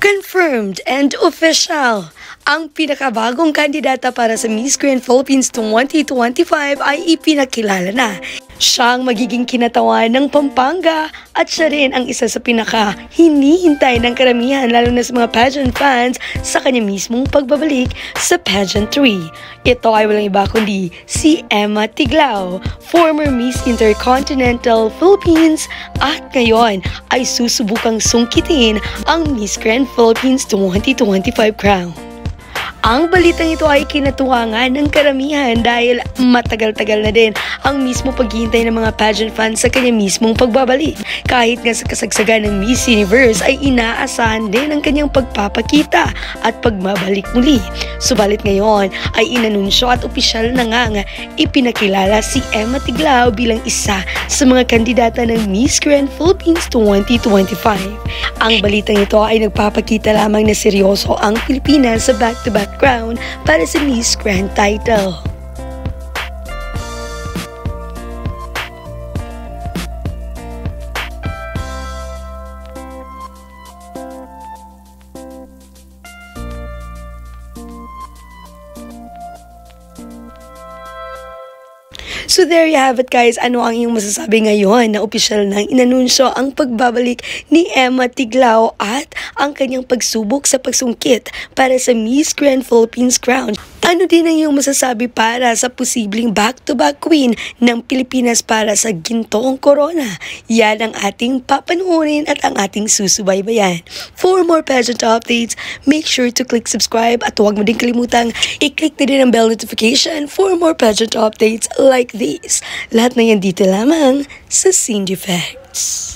Confirmed and official! Ang pinakabagong kandidata para sa Miss Grand Philippines 2025 ay ipinakilala na. Siya ang magiging kinatawan ng Pampanga at siya rin ang isa sa pinaka-hinihintay ng karamihan lalo na sa mga pageant fans sa kanya mismong pagbabalik sa pageantry. Ito ay walang iba kundi si Emma Tiglao, former Miss Intercontinental Philippines at ngayon ay susubukang sungkitin ang Miss Grand Philippines 2025 crown. Ang balitang ito ay kinatuwangan ng karamihan dahil matagal-tagal na din ang mismo paghihintay ng mga pageant fans sa kanya mismong pagbabalik. Kahit nga sa kasagsagan ng Miss Universe ay inaasahan din ang kanyang pagpapakita at pagbabalik muli. Subalit ngayon ay inanunsyo at opisyal na nga ipinakilala si Emma Tiglao bilang isa sa mga kandidata ng Miss Grand Philippines 2025. Ang balitang ito ay nagpapakita lamang na seryoso ang Pilipinas sa back-to-back crown para sa Miss Grand title. So there you have it guys, ano ang iyong masasabi ngayon na opisyal nang inanunsyo ang pagbabalik ni Emma Tiglao at ang kanyang pagsubok sa pagsungkit para sa Miss Grand Philippines crown? Ano din ang iyong masasabi para sa posibleng back-to-back queen ng Pilipinas para sa gintong corona? Yan ang ating papanoorin at ang ating susubaybayan. For more pageant updates, make sure to click subscribe at huwag mo din kalimutang i-click na din ang bell notification for more pageant updates like this. Lahat na yan dito lamang sa Cindy Facts.